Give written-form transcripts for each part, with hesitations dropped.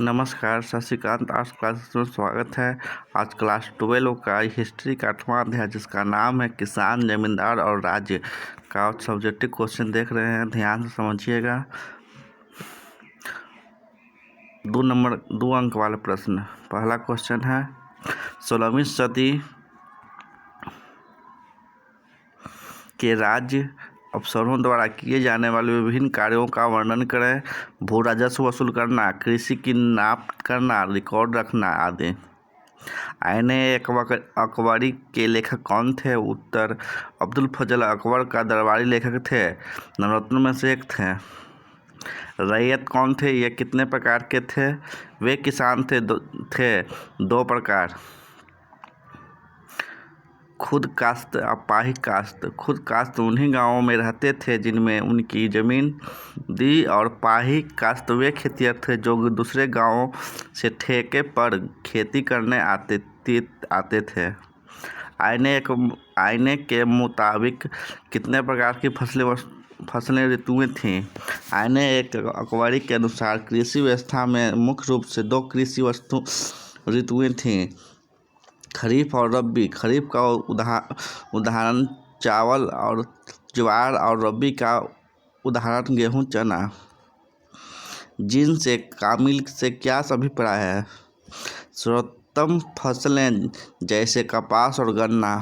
नमस्कार, शशिकांत आज क्लास में स्वागत है। आज क्लास 12 का हिस्ट्री का 8वां अध्याय जिसका नाम है किसान, जमींदार और राज्य का सब्जेक्टिव क्वेश्चन देख रहे हैं। ध्यान से समझिएगा। 2 अंक वाला प्रश्न। पहला क्वेश्चन है 16वीं सदी के राज्य अफसरों द्वारा किए जाने वाले विभिन्न कार्यों का वर्णन करें। भू राजस्व वसूल करना, कृषि की नाप करना, रिकॉर्ड रखना आदि। अकबरी के लेखक कौन थे? उत्तर, अब्दुल फजल अकबर का दरबारी लेखक थे, नवरत्नों में से एक थे। रैयत कौन थे? ये कितने प्रकार के थे? वे किसान थे 2 प्रकार। खुद कास्त, अपाहिज कास्त। खुद कास्त उन्हीं गांवों में रहते थे जिनमें उनकी जमीन दी, और पाहिज कास्त वे खेतिहर थे जो दूसरे गांवों से ठेके पर खेती करने आते थे। आईने के मुताबिक कितने प्रकार की फसलें ऋतुएं थीं? आईने अकबरी के अनुसार कृषि व्यवस्था में मुख्य रूप से 2 कृषि ऋतुएं थीं, खरीफ और रबी। खरीफ का उदाहरण चावल और ज्वार, और रबी का उदाहरण गेहूं, चना। जिन से कामिल से क्या अभिप्राय है? सर्वोत्तम फसलें जैसे कपास और गन्ना।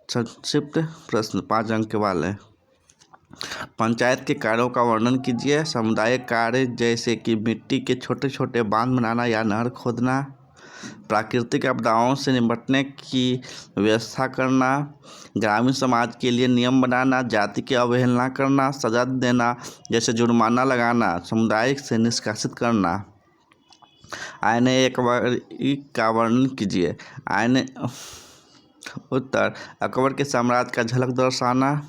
संक्षिप्त प्रश्न 5 अंक वाले। पंचायत के कार्यों का वर्णन कीजिए। सामुदायिक कार्य जैसे कि मिट्टी के छोटे छोटे बांध बनाना या नहर खोदना, प्राकृतिक आपदाओं से निपटने की व्यवस्था करना, ग्रामीण समाज के लिए नियम बनाना, जाति की अवहेलना करना, सजा देना जैसे जुर्माना लगाना, समुदाय से निष्कासित करना। आईने अकबरी का वर्णन कीजिए। उत्तर, अकबर के साम्राज्य का झलक दर्शाना,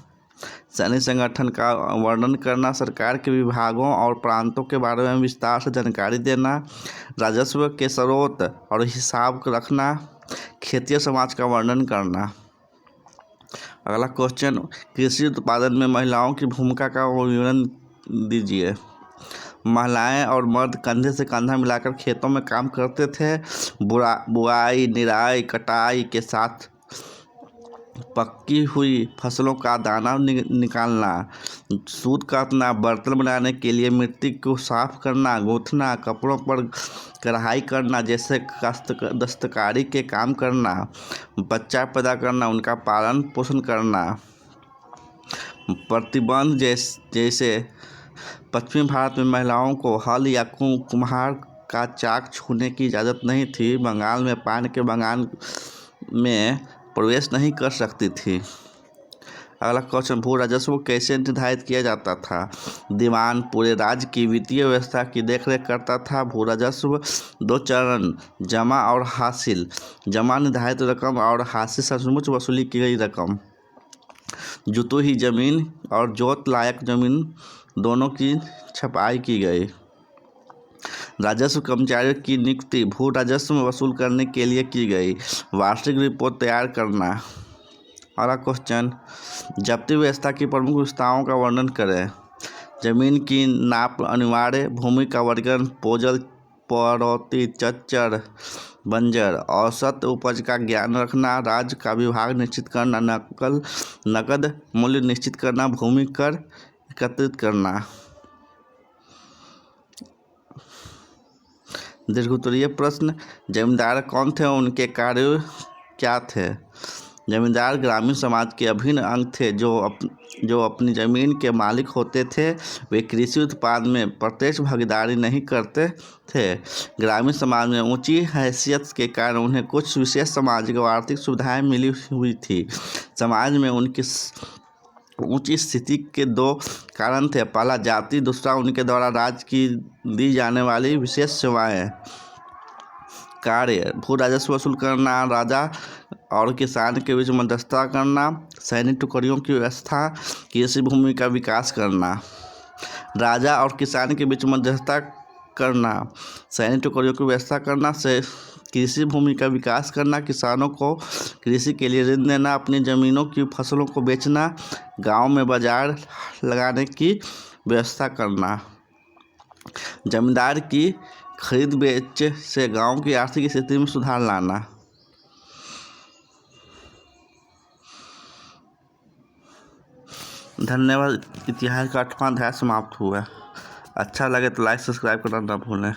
सैनिक संगठन का वर्णन करना, सरकार के विभागों और प्रांतों के बारे में विस्तार से जानकारी देना, राजस्व के स्रोत और हिसाब रखना, खेतिहर समाज का वर्णन करना। अगला क्वेश्चन, कृषि उत्पादन में महिलाओं की भूमिका का विवरण दीजिए। महिलाएं और मर्द कंधे से कंधा मिलाकर खेतों में काम करते थे। बुआई, निराई, कटाई के साथ पकी हुई फसलों का दाना निकालना, सूत काटना, बर्तन बनाने के लिए मिट्टी को साफ करना, गूंथना, कपड़ों पर कढ़ाई करना जैसे दस्तकारी के काम करना, बच्चा पैदा करना, उनका पालन पोषण करना। प्रतिबंध जैसे पश्चिमी भारत में महिलाओं को हल या कुम्हार का चाक छूने की इजाज़त नहीं थी। बंगाल में पान के बागान में प्रवेश नहीं कर सकती थी। अगला क्वेश्चन, भू राजस्व कैसे निर्धारित किया जाता था? दीवान पूरे राज्य की वित्तीय व्यवस्था की देखरेख करता था। भू राजस्व 2 चरण, जमा और हासिल। जमा निर्धारित रकम और हासिल सचमुच वसूली की गई रकम। जुतों ही जमीन और जोत लायक जमीन दोनों की छपाई की गई। राजस्व कर्मचारियों की नियुक्ति भू राजस्व वसूल करने के लिए की गई। वार्षिक रिपोर्ट तैयार करना। अगला क्वेश्चन, जब्ती व्यवस्था की प्रमुख विशेषताओं का वर्णन करें। जमीन की नाप अनिवार्य, भूमि का वर्गीकरण, पोजल, पड़ौती, चच्चर, बंजर, औसत उपज का ज्ञान रखना, राज्य का विभाग निश्चित करना, नकद मूल्य निश्चित करना, भूमि कर एकत्रित करना। दीर्घोत्तरीय प्रश्न, जमींदार कौन थे? उनके कार्य क्या थे? जमींदार ग्रामीण समाज के अभिन्न अंग थे जो अपनी जमीन के मालिक होते थे। वे कृषि उत्पाद में प्रत्यक्ष भागीदारी नहीं करते थे। ग्रामीण समाज में ऊंची हैसियत के कारण उन्हें कुछ विशेष सामाजिक और आर्थिक सुविधाएं मिली हुई थी। समाज में उनकी ऊंची स्थिति के 2 कारण थे। पहला जाति, दूसरा उनके द्वारा राज्य की दी जाने वाली विशेष सेवाएं। कार्य, भू राजस्व वसूल करना, राजा और किसान के बीच मध्यस्थता करना, सैनिक टुकड़ियों की व्यवस्था, कृषि भूमि का विकास करना। राजा और किसान के बीच मध्यस्थता करना, सैनिक टुकड़ियों की व्यवस्था करना, कृषि भूमि का विकास करना, किसानों को कृषि के लिए ऋण देना, अपनी ज़मीनों की फसलों को बेचना, गांव में बाजार लगाने की व्यवस्था करना। जमींदार की खरीद बेच से गांव की आर्थिक स्थिति में सुधार लाना। धन्यवाद। इतिहास का 8वां अध्याय समाप्त हुआ। अच्छा लगे तो लाइक सब्सक्राइब करना ना भूलें।